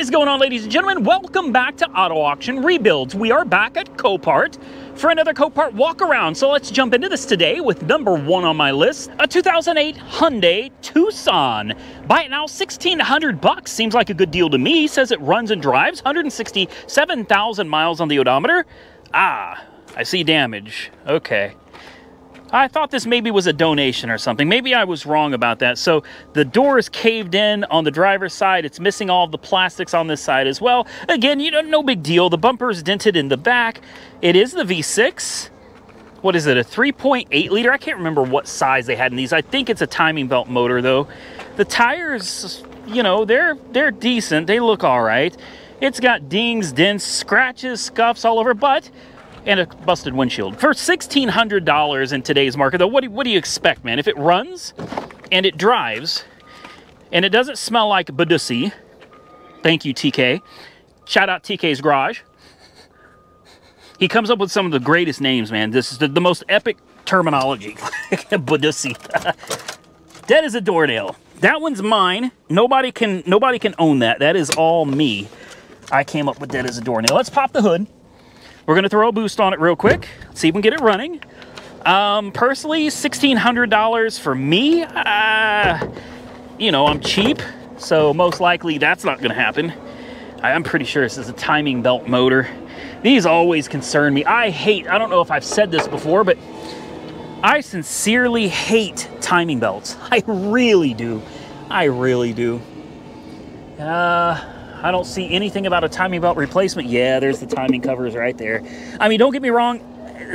is going on, ladies and gentlemen? Welcome back to Auto Auction Rebuilds. We are back at Copart for another Copart walk around. So let's jump into this today with number 1 on my list, a 2008 Hyundai Tucson. Buy it now, $1,600. Seems like a good deal to me. Says it runs and drives 167,000 miles on the odometer. Ah, I see damage. Okay. I thought this maybe was a donation or something. Maybe I was wrong about that. So the door is caved in on the driver's side. It's missing all of the plastics on this side as well. Again, you know, no big deal. The bumper is dented in the back. It is the V6. What is it, a 3.8 liter? I can't remember what size they had in these. I think it's a timing belt motor though. The tires, you know, they're decent. They look all right. It's got dings, dents, scratches, scuffs all over, but and a busted windshield. For $1,600 in today's market, though, what do you expect, man? If it runs and it drives and it doesn't smell like Badussi, thank you, TK. Shout out TK's Garage. He comes up with some of the greatest names, man. This is the most epic terminology. Badussi. Dead as a doornail. That one's mine. Nobody can own that. That is all me. I came up with dead as a doornail. Let's pop the hood. We're going to throw a boost on it real quick. See if we can get it running. Personally, $1,600 for me. You know, I'm cheap, so most likely that's not going to happen. I'm pretty sure this is a timing belt motor. These always concern me. I don't know if I've said this before, but I sincerely hate timing belts. I really do. I really do. I don't see anything about a timing belt replacement. Yeah, there's the timing covers right there. I mean, don't get me wrong.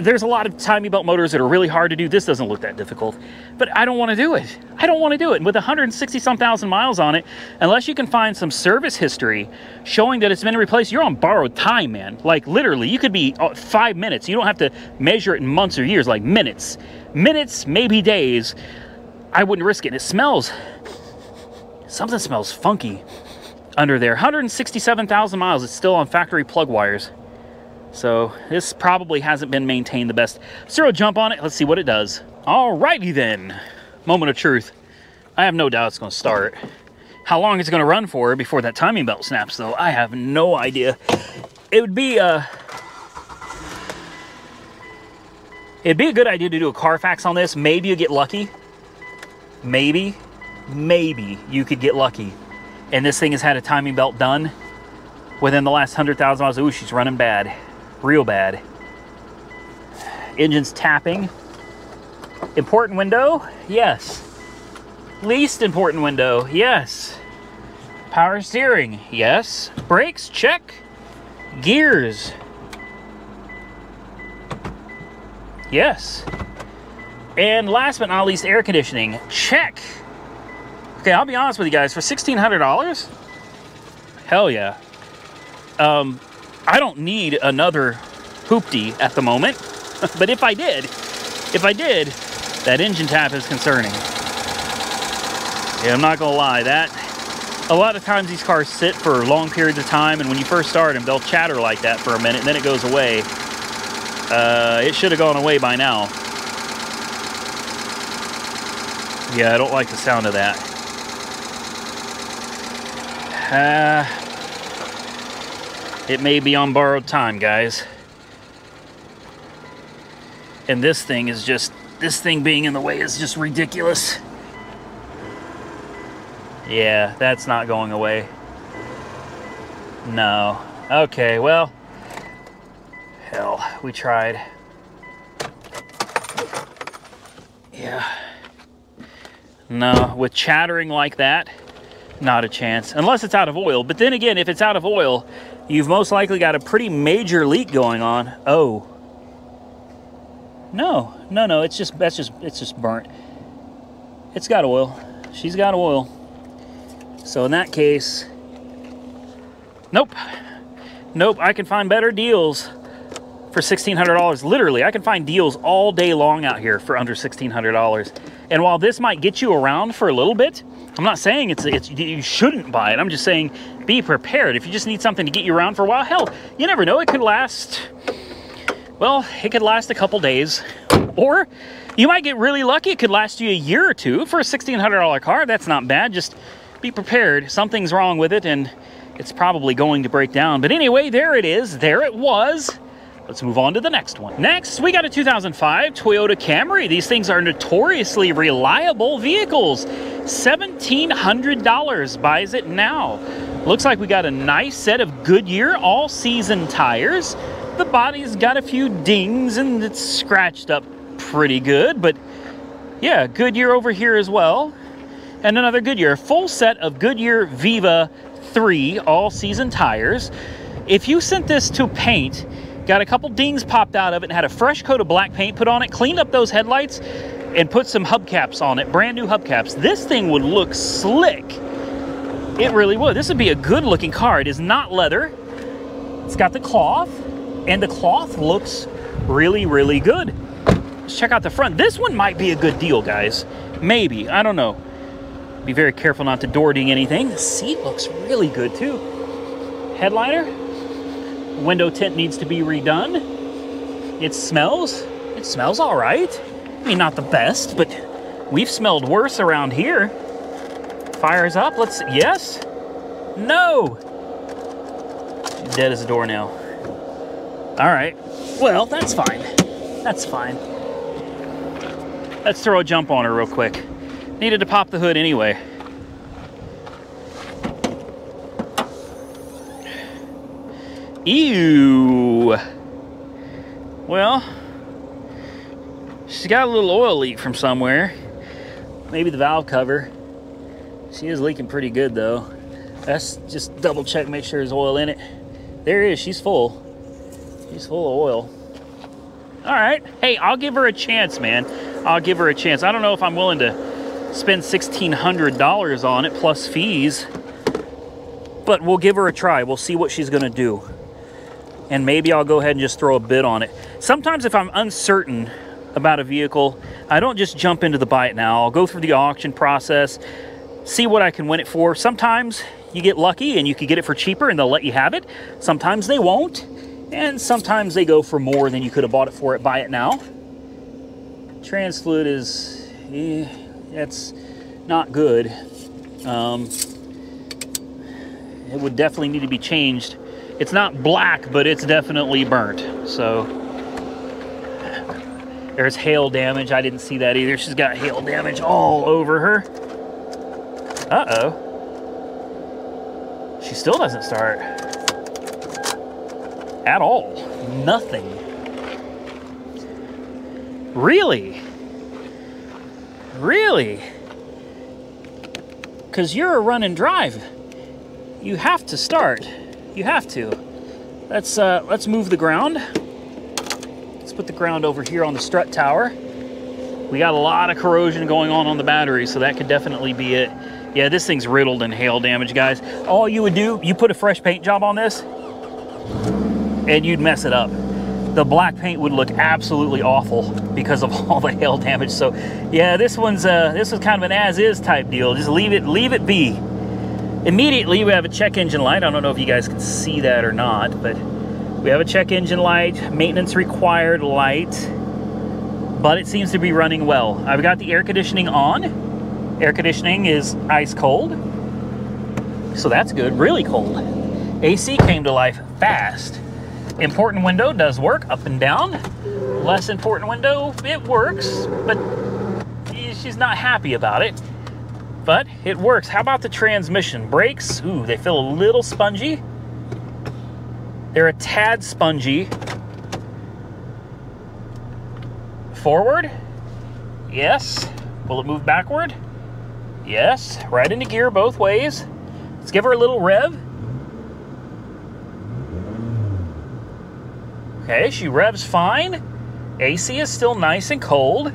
There's a lot of timing belt motors that are really hard to do. This doesn't look that difficult, but I don't want to do it. I don't want to do it. With 160-some thousand miles on it, unless you can find some service history showing that it's been replaced, you're on borrowed time, man. Like literally, you could be 5 minutes. You don't have to measure it in months or years, like minutes. Minutes, maybe days. I wouldn't risk it. It smells, something smells funky under there. 167,000 miles. It's still on factory plug wires. So this probably hasn't been maintained the best. Zero jump on it. Let's see what it does. Alrighty then. Moment of truth. I have no doubt it's going to start. How long it's going to run for before that timing belt snaps, though, I have no idea. It'd be a good idea to do a Carfax on this. Maybe you get lucky. Maybe you could get lucky. And this thing has had a timing belt done within the last 100,000 miles. Ooh, she's running bad. Real bad. Engine's tapping. Important window? Yes. Least important window? Yes. Power steering? Yes. Brakes? Check. Gears? Yes. And last but not least, air conditioning? Check. Okay, I'll be honest with you guys, for $1,600, hell yeah. I don't need another hoopty at the moment, but if I did, that engine tap is concerning. Yeah, I'm not gonna lie, a lot of times these cars sit for long periods of time, and when you first start them, they'll chatter like that for a minute, and then it goes away. It should have gone away by now. Yeah, I don't like the sound of that. It may be on borrowed time, guys. And this thing being in the way is just ridiculous. Yeah, that's not going away. No. Okay, well, hell, we tried. Yeah. No, with chattering like that, not a chance, unless it's out of oil. But then again, if it's out of oil, you've most likely got a pretty major leak going on. Oh. No, it's just burnt. It's got oil. She's got oil. So in that case, nope. I can find better deals for $1,600. Literally, I can find deals all day long out here for under $1,600. And while this might get you around for a little bit, I'm not saying you shouldn't buy it. I'm just saying be prepared. If you just need something to get you around for a while, hell, you never know. It could last, well, it could last a couple days. Or you might get really lucky. It could last you a year or two. For a $1,600 car, that's not bad. Just be prepared. Something's wrong with it, and it's probably going to break down. But anyway, there it is. There it was. Let's move on to the next one. Next, we got a 2005 Toyota Camry. These things are notoriously reliable vehicles. $1,700 buys it now. Looks like we got a nice set of Goodyear all-season tires. The body's got a few dings and it's scratched up pretty good, but yeah, Goodyear over here as well. And another Goodyear, full set of Goodyear Viva 3 all-season tires. If you sent this to paint, got a couple dings popped out of it and had a fresh coat of black paint put on it, cleaned up those headlights, and put some hubcaps on it, brand new hubcaps, this thing would look slick. It really would. This would be a good looking car. It is not leather. It's got the cloth, and the cloth looks really, really good. Let's check out the front. This one might be a good deal, guys. Maybe, I don't know. Be very careful not to door ding anything. The seat looks really good too. Headliner. Window tint needs to be redone. It smells all right. I mean, not the best, but we've smelled worse around here. Fires up, yes, no. She's dead as a doornail. All right, well, that's fine. That's fine. Let's throw a jump on her real quick. Needed to pop the hood anyway. Ew. Well, she's got a little oil leak from somewhere. Maybe the valve cover. She is leaking pretty good though. Let's just double check, make sure there's oil in it. There is, she's full. She's full of oil. All right, hey, I'll give her a chance, man. I'll give her a chance. I don't know if I'm willing to spend $1,600 on it plus fees, but we'll give her a try. We'll see what she's gonna do. And maybe I'll go ahead and just throw a bid on it. Sometimes if I'm uncertain about a vehicle, I don't just jump into the buy it now. I'll go through the auction process, see what I can win it for. Sometimes you get lucky and you can get it for cheaper and they'll let you have it. Sometimes they won't. And sometimes they go for more than you could have bought it for at buy it now. Trans fluid is, it's not good. It would definitely need to be changed. It's not black, but it's definitely burnt. So there's hail damage. I didn't see that either. She's got hail damage all over her. Uh-oh. She still doesn't start. At all. Nothing. Really? Really? Because you're a run and drive. You have to start. You have to. Let's move the ground. Let's put the ground over here on the strut tower. We got a lot of corrosion going on the battery, so that could definitely be it. Yeah, this thing's riddled in hail damage, guys. All you would do, you put a fresh paint job on this, and you'd mess it up. The black paint would look absolutely awful because of all the hail damage. So, yeah, this was kind of an as-is type deal. Just leave it be. Immediately, we have a check engine light. I don't know if you guys can see that or not, but we have a check engine light, maintenance required light, but it seems to be running well. I've got the air conditioning on. Air conditioning is ice cold, so that's good, really cold. AC came to life fast. Important window does work, up and down. Less important window, it works, but she's not happy about it. But it works. How about the transmission? Brakes, ooh, they feel a little spongy. They're a tad spongy. Forward, yes. Will it move backward? Yes, right into gear both ways. Let's give her a little rev. Okay, she revs fine. AC is still nice and cold.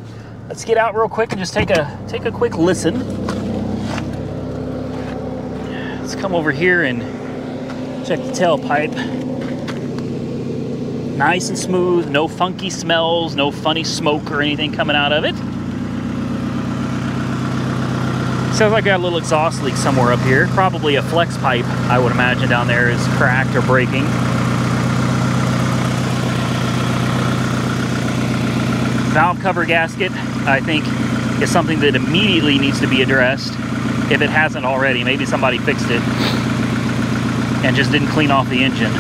Let's get out real quick and just take a quick listen. Let's come over here and check the tailpipe. Nice and smooth, no funky smells, no funny smoke or anything coming out of it. Sounds like I got a little exhaust leak somewhere up here. Probably a flex pipe, I would imagine, down there is cracked or breaking. Valve cover gasket, I think, is something that immediately needs to be addressed. If it hasn't already, maybe somebody fixed it. and just didn't clean off the engine.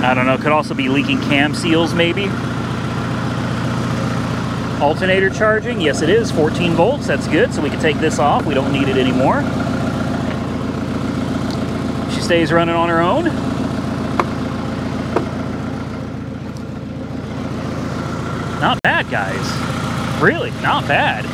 I don't know, could also be leaking cam seals maybe. Alternator charging, yes it is, 14 volts, that's good, so we can take this off, we don't need it anymore. She stays running on her own. Not bad, guys, really, not bad.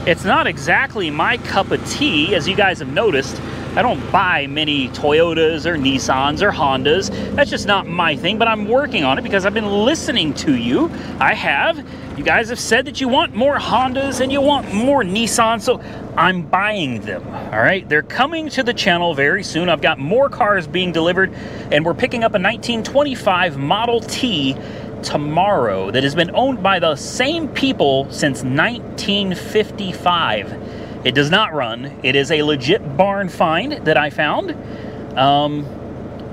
It's not exactly my cup of tea, as you guys have noticed. I don't buy many Toyotas or Nissans or Hondas. That's just not my thing, but I'm working on it because I've been listening to you. I have. You guys have said that you want more Hondas and you want more Nissans, so I'm buying them, all right? They're coming to the channel very soon. I've got more cars being delivered, and we're picking up a 1925 Model T tomorrow that has been owned by the same people since 1955. It does not run. It is a legit barn find that I found.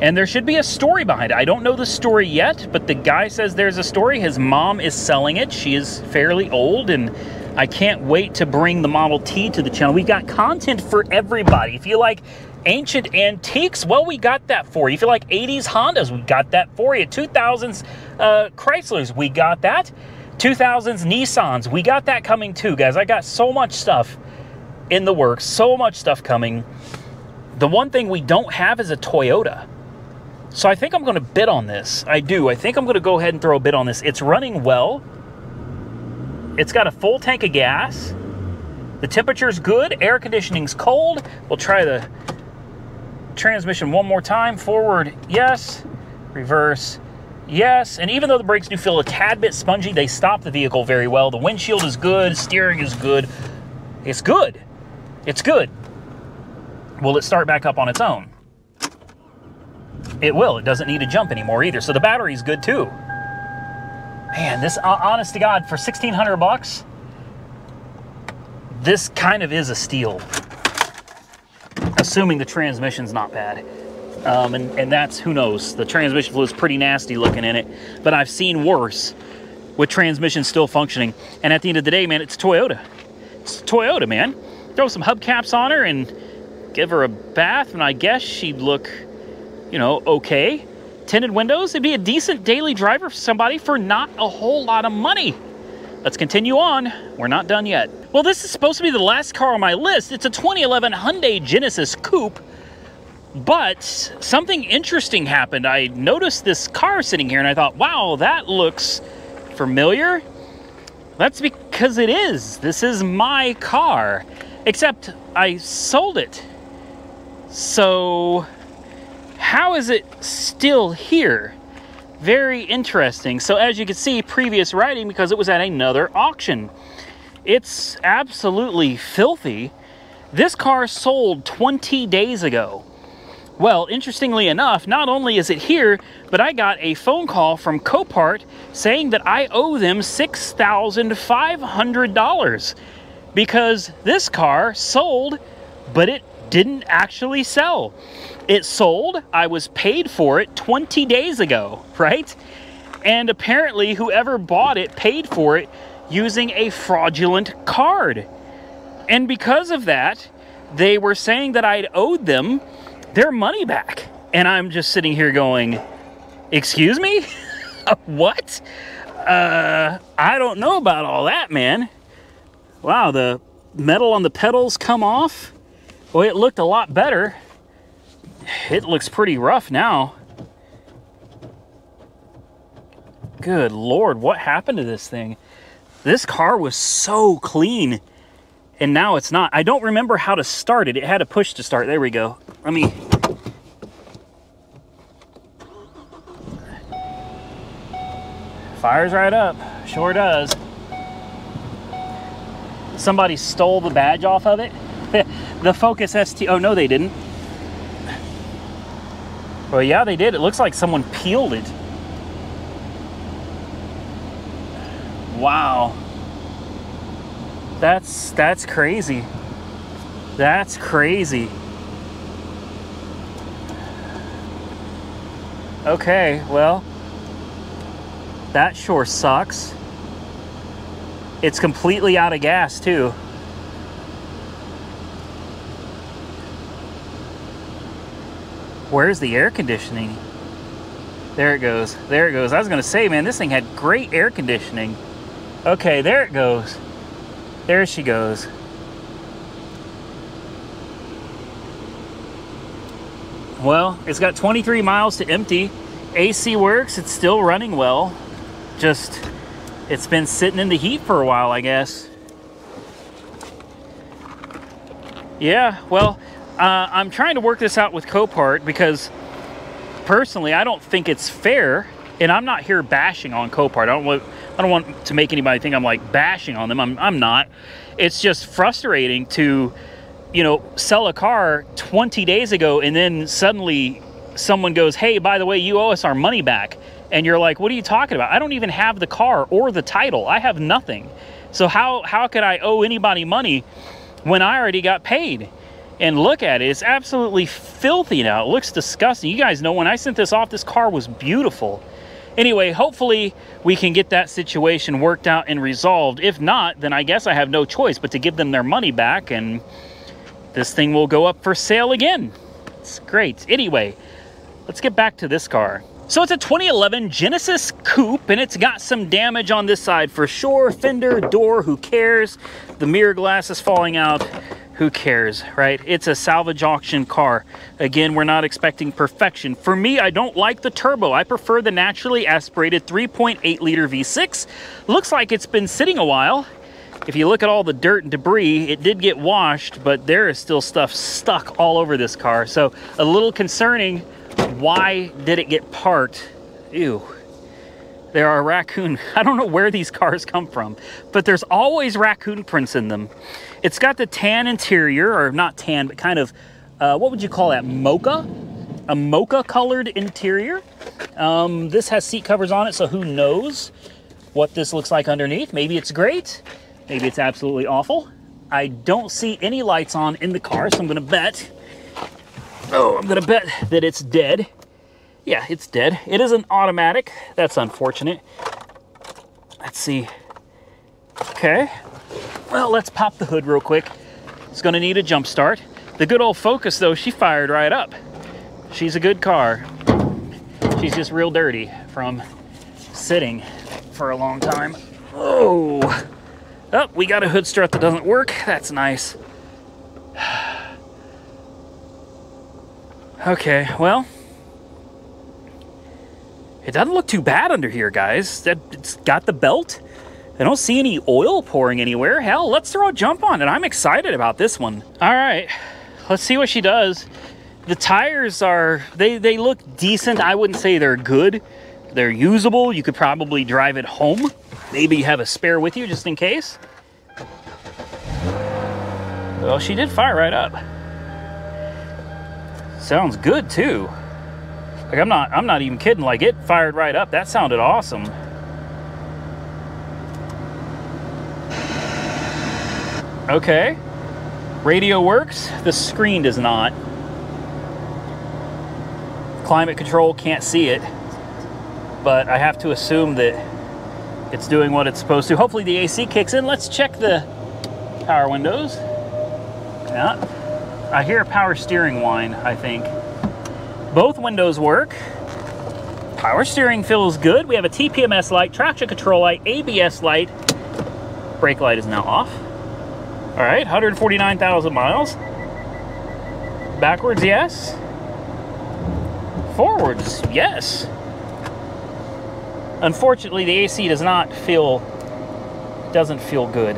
And there should be a story behind it. I don't know the story yet, but the guy says there's a story. His mom is selling it. She is fairly old, and I can't wait to bring the Model T to the channel. We've got content for everybody. If you like ancient antiques, well, we got that for you. If you like 80s Hondas, we got that for you. 2000s Chryslers, we got that. 2000s Nissans, we got that coming too, guys. I got so much stuff in the works, so much stuff coming. The one thing we don't have is a Toyota. So I think I'm going to bid on this. I do. I think I'm going to go ahead and throw a bid on this. It's running well. It's got a full tank of gas. The temperature's good. Air conditioning's cold. We'll try the transmission one more time. Forward, yes. Reverse, yes. And even though the brakes do feel a tad bit spongy, they stop the vehicle very well. The windshield is good. Steering is good. It's good. It's good. Will it start back up on its own? It will. It doesn't need to jump anymore either. So the battery's good too. Man, this, honest to God, for 1,600 bucks, this kind of is a steal. Assuming the transmission's not bad. And that's, who knows, the transmission fluid's pretty nasty looking in it, but I've seen worse with transmission still functioning. And at the end of the day, man, it's Toyota. It's Toyota, man. Throw some hubcaps on her and give her a bath, and I guess she'd look, you know, okay. Tinted windows, it'd be a decent daily driver for somebody for not a whole lot of money. Let's continue on. We're not done yet. Well, this is supposed to be the last car on my list. It's a 2011 Hyundai Genesis Coupe, but something interesting happened. I noticed this car sitting here and I thought, wow, that looks familiar. That's because it is. This is my car, except I sold it. So how is it still here? Very interesting. So as you can see, previous writing, because it was at another auction. It's absolutely filthy. This car sold 20 days ago. Well, interestingly enough, not only is it here, but I got a phone call from Copart saying that I owe them $6,500 because this car sold, but it didn't actually sell. It sold, I was paid for it 20 days ago, right? And apparently whoever bought it paid for it using a fraudulent card. And because of that, they were saying that I'd owed them their money back. And I'm just sitting here going, excuse me? What? I don't know about all that, man. Wow, the metal on the pedals come off. Well, it looked a lot better. It looks pretty rough now. Good Lord, what happened to this thing? This car was so clean, and now it's not. I don't remember how to start it. It had a push to start. There we go. Let me... Fires right up. Sure does. Somebody stole the badge off of it. The Focus ST... Oh, no, they didn't. Well, yeah, they did. It looks like someone peeled it. Wow. That's crazy. That's crazy. Okay, well, that sure sucks. It's completely out of gas, too. Where's the air conditioning? There it goes. There it goes. I was going to say, man, this thing had great air conditioning. Okay, there it goes. There she goes. Well, it's got 23 miles to empty. AC works. It's still running well. Just, it's been sitting in the heat for a while, I guess. Yeah, well, I'm trying to work this out with Copart because personally, I don't think it's fair, and I'm not here bashing on Copart. I don't want to make anybody think I'm like bashing on them. I'm not. It's just frustrating to, you know, sell a car 20 days ago and then suddenly someone goes, hey, by the way, you owe us our money back. And you're like, what are you talking about? I don't even have the car or the title. I have nothing. So how could I owe anybody money when I already got paid? And look at it. It's absolutely filthy now. It looks disgusting. You guys know when I sent this off, this car was beautiful. Anyway, hopefully we can get that situation worked out and resolved. If not, then I guess I have no choice but to give them their money back, and this thing will go up for sale again. It's great. Anyway, let's get back to this car. So it's a 2011 Genesis Coupe, and it's got some damage on this side for sure. Fender, door, who cares? The mirror glass is falling out. Who cares, right? It's a salvage auction car. Again, we're not expecting perfection. For me, I don't like the turbo. I prefer the naturally aspirated 3.8 liter V6. Looks like it's been sitting a while. If you look at all the dirt and debris, it did get washed, but there is still stuff stuck all over this car. So a little concerning. Why did it get parked? Ew. There are raccoon. I don't know where these cars come from, but there's always raccoon prints in them. It's got the tan interior, or not tan, but kind of, what would you call that? Mocha? A mocha colored interior. This has seat covers on it, so who knows what this looks like underneath. Maybe it's great. Maybe it's absolutely awful. I don't see any lights on in the car, so I'm gonna bet, that it's dead. Yeah, it's dead. It is an automatic. That's unfortunate. Let's see. Okay. Well, let's pop the hood real quick. It's gonna need a jump start. The good old Focus, though, she fired right up. She's a good car. She's just real dirty from sitting for a long time. Oh, we got a hood strut that doesn't work. That's nice. Okay, well, it doesn't look too bad under here, guys. It's got the belt. I don't see any oil pouring anywhere. Hell, let's throw a jump on it. I'm excited about this one. All right, let's see what she does. The tires are, they look decent. I wouldn't say they're good. They're usable. You could probably drive it home. Maybe you have a spare with you just in case. Well, she did fire right up. Sounds good too. Like I'm not even kidding. Like it fired right up. That sounded awesome. Okay. Radio works. The screen does not. Climate control, can't see it. But I have to assume that it's doing what it's supposed to. Hopefully the AC kicks in. Let's check the power windows. Yeah. I hear power steering whine, I think. Both windows work. Power steering feels good. We have a TPMS light, traction control light, ABS light. Brake light is now off. All right, 149,000 miles. Backwards, yes. Forwards, yes. Unfortunately, the AC doesn't feel good.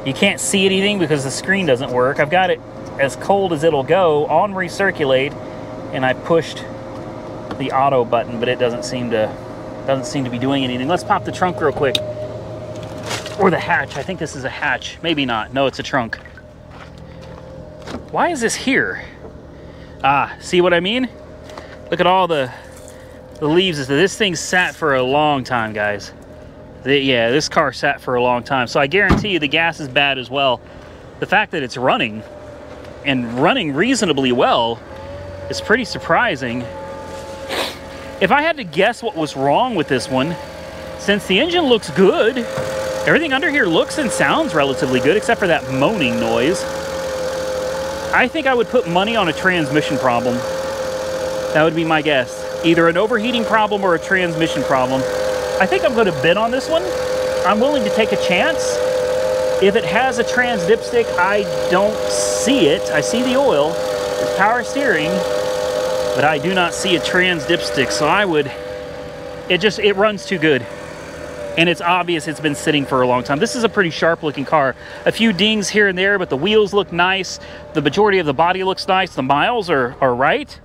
You can't see anything because the screen doesn't work. I've got it as cold as it'll go on recirculate, and I pushed the auto button, but it doesn't seem to be doing anything. Let's pop the trunk real quick. Or the hatch. I think this is a hatch. Maybe not. No, it's a trunk. Why is this here? Ah, see what I mean? Look at all the leaves. This thing sat for a long time, guys. Yeah, this car sat for a long time. So I guarantee you the gas is bad as well. The fact that it's running, and running reasonably well, is pretty surprising. If I had to guess what was wrong with this one, since the engine looks good, everything under here looks and sounds relatively good, except for that moaning noise. I think I would put money on a transmission problem. That would be my guess. Either an overheating problem or a transmission problem. I think I'm going to bid on this one. I'm willing to take a chance. If it has a trans dipstick, I don't see it. I see the oil, it's power steering, but I do not see a trans dipstick. So I would, it runs too good. And it's obvious it's been sitting for a long time. This is a pretty sharp looking car. A few dings here and there, but the wheels look nice. The majority of the body looks nice. The miles are right.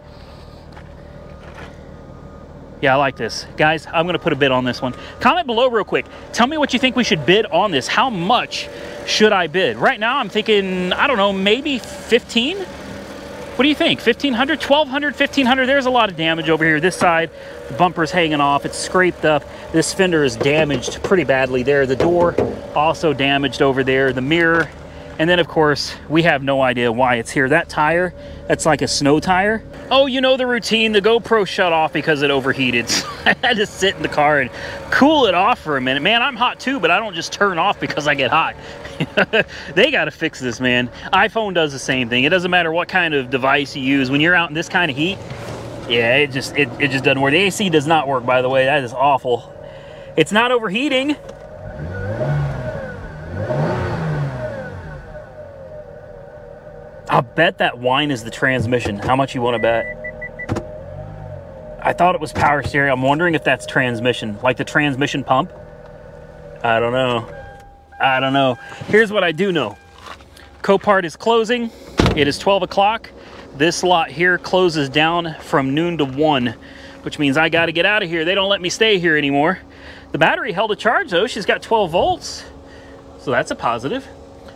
Yeah, I like this. Guys, I'm gonna put a bid on this one. Comment below real quick. Tell me what you think we should bid on this. How much should I bid? Right now, I'm thinking, I don't know, maybe 15? What do you think? 1,500, 1,200, 1,500? There's a lot of damage over here. This side, the bumper's hanging off. It's scraped up. This fender is damaged pretty badly there. The door also damaged over there. The mirror. And then, of course, we have no idea why it's here. That tire, that's like a snow tire. Oh, you know the routine. The GoPro shut off because it overheated. I had to sit in the car and cool it off for a minute. Man, I'm hot too, but I don't just turn off because I get hot. They got to fix this, man. iPhone does the same thing. It doesn't matter what kind of device you use. When you're out in this kind of heat, yeah, it just doesn't work. The AC does not work, by the way. That is awful. It's not overheating. I'll bet that whine is the transmission. How much you want to bet? I thought it was power steering. I'm wondering if that's transmission, like the transmission pump. I don't know. I don't know. Here's what I do know. Copart is closing. It is 12 o'clock. This lot here closes down from noon to 1, which means I got to get out of here. They don't let me stay here anymore. The battery held a charge though. She's got 12 volts. So that's a positive.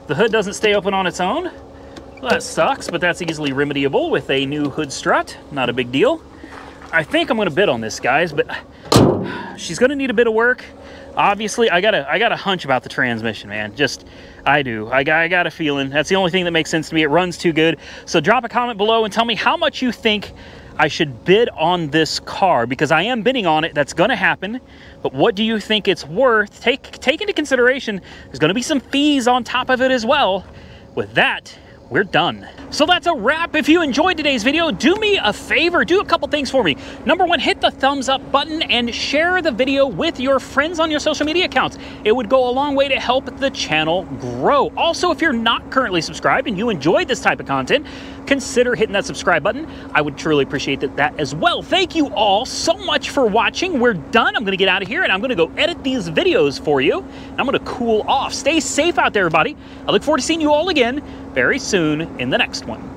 The hood doesn't stay open on its own. Well, that sucks, but that's easily remediable with a new hood strut. Not a big deal. I think I'm going to bid on this, guys, but she's going to need a bit of work. Obviously, I got a hunch about the transmission, man. I do. I got a feeling. That's the only thing that makes sense to me. It runs too good. So drop a comment below and tell me how much you think I should bid on this car, because I am bidding on it. That's going to happen. But what do you think it's worth? Take into consideration, there's going to be some fees on top of it as well. With that, we're done. So that's a wrap. If you enjoyed today's video, do me a favor, do a couple things for me. Number one, hit the thumbs up button and share the video with your friends on your social media accounts. It would go a long way to help the channel grow. Also, if you're not currently subscribed and you enjoyed this type of content, consider hitting that subscribe button. I would truly appreciate that as well. Thank you all so much for watching. We're done. I'm gonna get out of here and I'm gonna go edit these videos for you. And I'm gonna cool off. Stay safe out there, everybody. I look forward to seeing you all again very soon in the next one.